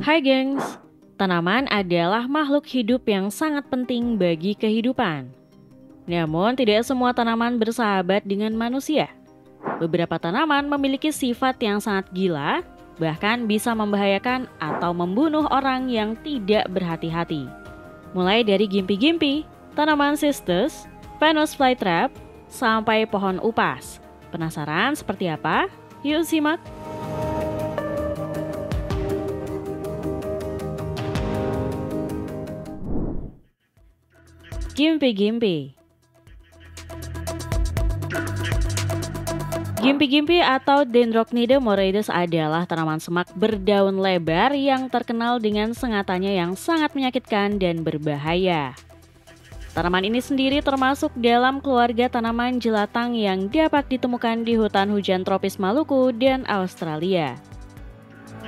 Hai gengs, tanaman adalah makhluk hidup yang sangat penting bagi kehidupan. Namun tidak semua tanaman bersahabat dengan manusia. Beberapa tanaman memiliki sifat yang sangat gila, bahkan bisa membahayakan atau membunuh orang yang tidak berhati-hati. Mulai dari gimpi-gimpi, tanaman cistus, Venus flytrap, sampai pohon upas. Penasaran seperti apa? Yuk simak! Gimpi-gimpi. Gimpi-gimpi atau Dendrocnide moredes adalah tanaman semak berdaun lebar yang terkenal dengan sengatannya yang sangat menyakitkan dan berbahaya. Tanaman ini sendiri termasuk dalam keluarga tanaman jelatang yang dapat ditemukan di hutan hujan tropis Maluku dan Australia.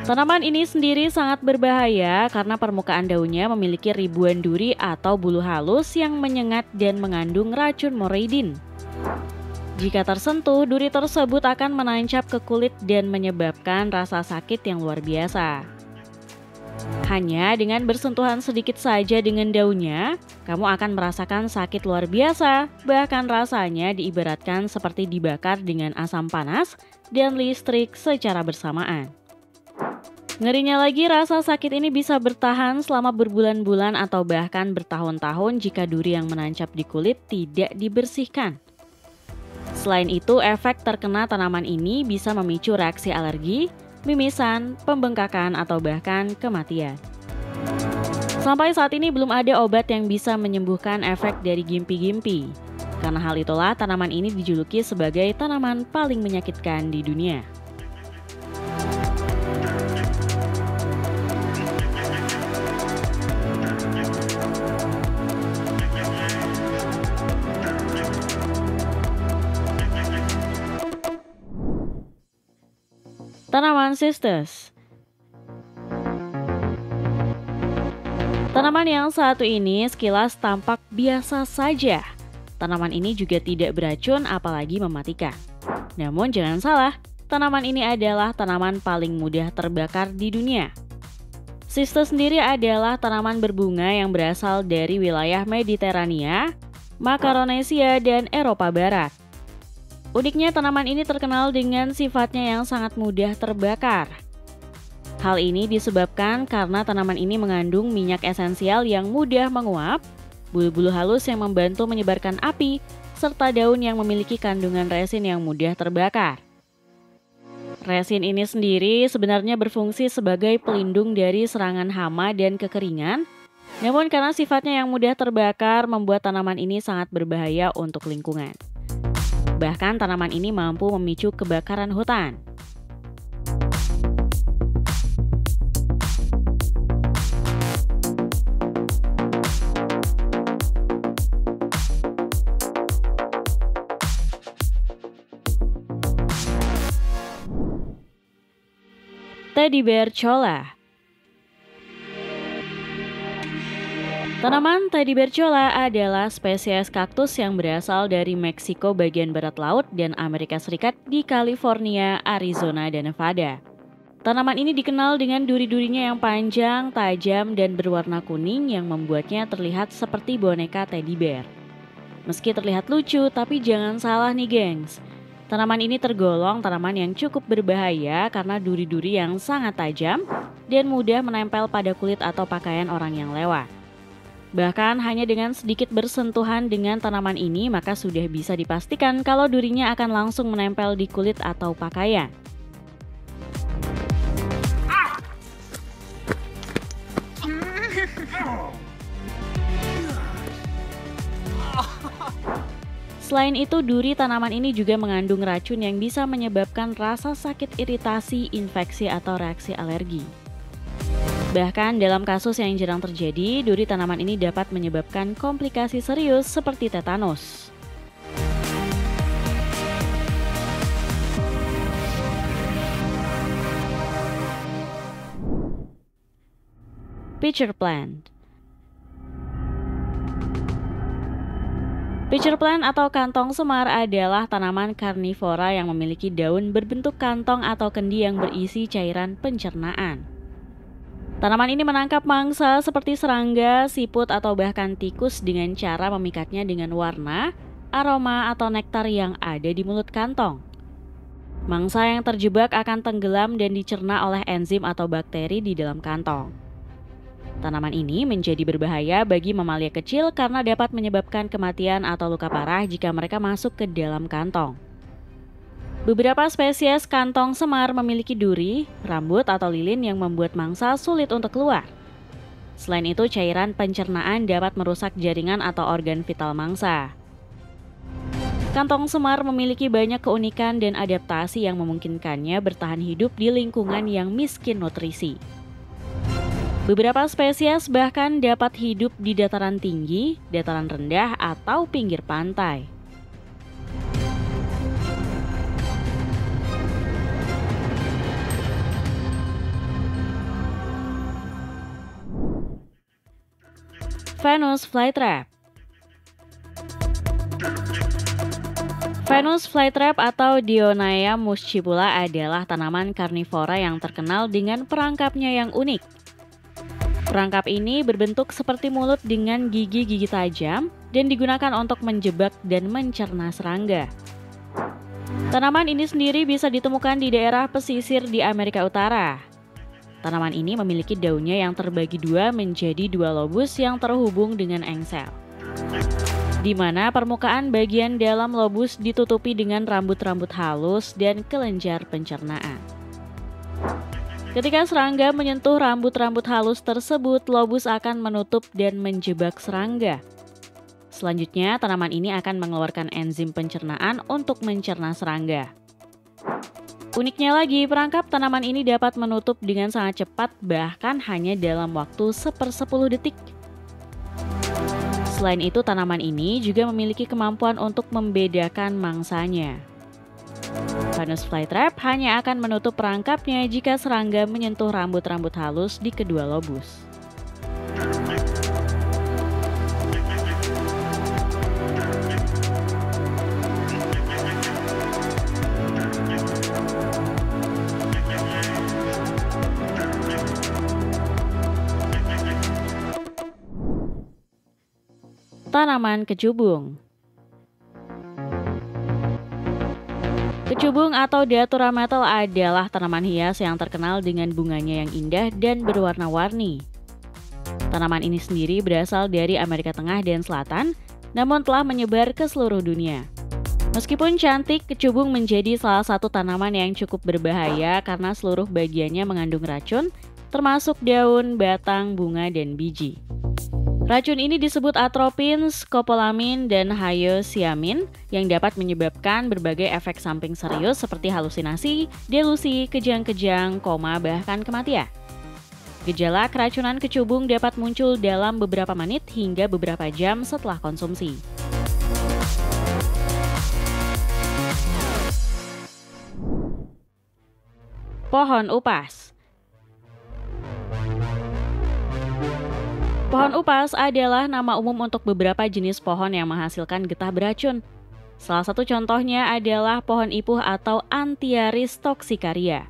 Tanaman ini sendiri sangat berbahaya karena permukaan daunnya memiliki ribuan duri atau bulu halus yang menyengat dan mengandung racun moreidin. Jika tersentuh, duri tersebut akan menancap ke kulit dan menyebabkan rasa sakit yang luar biasa. Hanya dengan bersentuhan sedikit saja dengan daunnya, kamu akan merasakan sakit luar biasa, bahkan rasanya diibaratkan seperti dibakar dengan asam panas dan listrik secara bersamaan. Ngerinya lagi, rasa sakit ini bisa bertahan selama berbulan-bulan atau bahkan bertahun-tahun jika duri yang menancap di kulit tidak dibersihkan. Selain itu, efek terkena tanaman ini bisa memicu reaksi alergi, mimisan, pembengkakan, atau bahkan kematian. Sampai saat ini belum ada obat yang bisa menyembuhkan efek dari gimpi-gimpi. Karena hal itulah tanaman ini dijuluki sebagai tanaman paling menyakitkan di dunia. Tanaman cistus. Tanaman yang satu ini sekilas tampak biasa saja. Tanaman ini juga tidak beracun apalagi mematikan. Namun jangan salah, tanaman ini adalah tanaman paling mudah terbakar di dunia. Cistus sendiri adalah tanaman berbunga yang berasal dari wilayah Mediterania, Macaronesia, dan Eropa Barat. Uniknya tanaman ini terkenal dengan sifatnya yang sangat mudah terbakar. Hal ini disebabkan karena tanaman ini mengandung minyak esensial yang mudah menguap, bulu-bulu halus yang membantu menyebarkan api, serta daun yang memiliki kandungan resin yang mudah terbakar. Resin ini sendiri sebenarnya berfungsi sebagai pelindung dari serangan hama dan kekeringan, namun karena sifatnya yang mudah terbakar membuat tanaman ini sangat berbahaya untuk lingkungan. Bahkan tanaman ini mampu memicu kebakaran hutan. Teddy bear cholla. Tanaman teddy bear cholla adalah spesies kaktus yang berasal dari Meksiko bagian barat laut dan Amerika Serikat di California, Arizona, dan Nevada. Tanaman ini dikenal dengan duri-durinya yang panjang, tajam, dan berwarna kuning yang membuatnya terlihat seperti boneka teddy bear. Meski terlihat lucu, tapi jangan salah nih gengs. Tanaman ini tergolong tanaman yang cukup berbahaya karena duri-duri yang sangat tajam dan mudah menempel pada kulit atau pakaian orang yang lewat. Bahkan hanya dengan sedikit bersentuhan dengan tanaman ini maka sudah bisa dipastikan kalau durinya akan langsung menempel di kulit atau pakaian. Selain itu, duri tanaman ini juga mengandung racun yang bisa menyebabkan rasa sakit, iritasi, infeksi, atau reaksi alergi. Bahkan dalam kasus yang jarang terjadi, duri tanaman ini dapat menyebabkan komplikasi serius seperti tetanus. Pitcher plant. Pitcher plant atau kantong semar adalah tanaman karnivora yang memiliki daun berbentuk kantong atau kendi yang berisi cairan pencernaan. Tanaman ini menangkap mangsa seperti serangga, siput, atau bahkan tikus dengan cara memikatnya dengan warna, aroma, atau nektar yang ada di mulut kantong. Mangsa yang terjebak akan tenggelam dan dicerna oleh enzim atau bakteri di dalam kantong. Tanaman ini menjadi berbahaya bagi mamalia kecil karena dapat menyebabkan kematian atau luka parah jika mereka masuk ke dalam kantong. Beberapa spesies kantong semar memiliki duri, rambut, atau lilin yang membuat mangsa sulit untuk keluar. Selain itu, cairan pencernaan dapat merusak jaringan atau organ vital mangsa. Kantong semar memiliki banyak keunikan dan adaptasi yang memungkinkannya bertahan hidup di lingkungan yang miskin nutrisi. Beberapa spesies bahkan dapat hidup di dataran tinggi, dataran rendah, atau pinggir pantai. Venus flytrap. Venus flytrap atau Dionaea muscipula adalah tanaman karnivora yang terkenal dengan perangkapnya yang unik. Perangkap ini berbentuk seperti mulut dengan gigi-gigi tajam dan digunakan untuk menjebak dan mencerna serangga. Tanaman ini sendiri bisa ditemukan di daerah pesisir di Amerika Utara. Tanaman ini memiliki daunnya yang terbagi dua menjadi dua lobus yang terhubung dengan engsel, di mana permukaan bagian dalam lobus ditutupi dengan rambut-rambut halus dan kelenjar pencernaan. Ketika serangga menyentuh rambut-rambut halus tersebut, lobus akan menutup dan menjebak serangga. Selanjutnya, tanaman ini akan mengeluarkan enzim pencernaan untuk mencerna serangga. Uniknya lagi, perangkap tanaman ini dapat menutup dengan sangat cepat, bahkan hanya dalam waktu 1/10 detik. Selain itu, tanaman ini juga memiliki kemampuan untuk membedakan mangsanya. Venus flytrap hanya akan menutup perangkapnya jika serangga menyentuh rambut-rambut halus di kedua lobus. Tanaman kecubung. Kecubung atau Datura metal adalah tanaman hias yang terkenal dengan bunganya yang indah dan berwarna-warni. Tanaman ini sendiri berasal dari Amerika Tengah dan Selatan, namun telah menyebar ke seluruh dunia. Meskipun cantik, kecubung menjadi salah satu tanaman yang cukup berbahaya karena seluruh bagiannya mengandung racun, termasuk daun, batang, bunga, dan biji. Racun ini disebut atropin, skopolamin, dan hyoscyamin yang dapat menyebabkan berbagai efek samping serius seperti halusinasi, delusi, kejang-kejang, koma, bahkan kematian. Gejala keracunan kecubung dapat muncul dalam beberapa menit hingga beberapa jam setelah konsumsi. Pohon upas. Pohon upas adalah nama umum untuk beberapa jenis pohon yang menghasilkan getah beracun. Salah satu contohnya adalah pohon ipuh atau Antiaris toxicaria.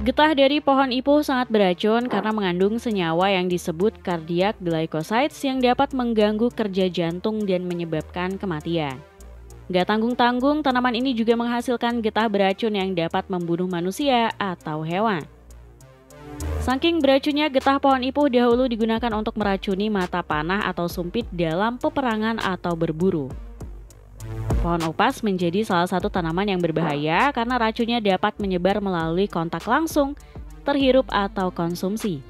Getah dari pohon ipuh sangat beracun karena mengandung senyawa yang disebut cardiac glycosides yang dapat mengganggu kerja jantung dan menyebabkan kematian. Gak tanggung-tanggung, tanaman ini juga menghasilkan getah beracun yang dapat membunuh manusia atau hewan. Saking beracunnya, getah pohon ipuh dahulu digunakan untuk meracuni mata panah atau sumpit dalam peperangan atau berburu. Pohon upas menjadi salah satu tanaman yang berbahaya karena racunnya dapat menyebar melalui kontak langsung, terhirup, atau konsumsi.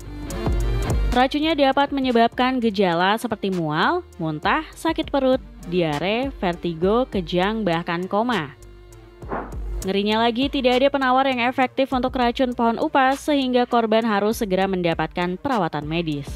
Racunnya dapat menyebabkan gejala seperti mual, muntah, sakit perut, diare, vertigo, kejang, bahkan koma. Ngerinya lagi, tidak ada penawar yang efektif untuk racun pohon upas sehingga korban harus segera mendapatkan perawatan medis.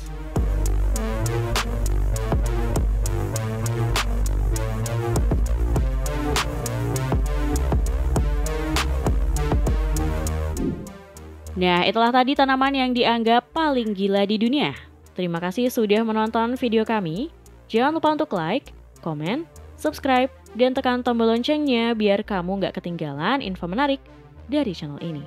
Nah, itulah tadi tanaman yang dianggap paling gila di dunia. Terima kasih sudah menonton video kami. Jangan lupa untuk like, komen, subscribe, dan tekan tombol loncengnya biar kamu nggak ketinggalan info menarik dari channel ini.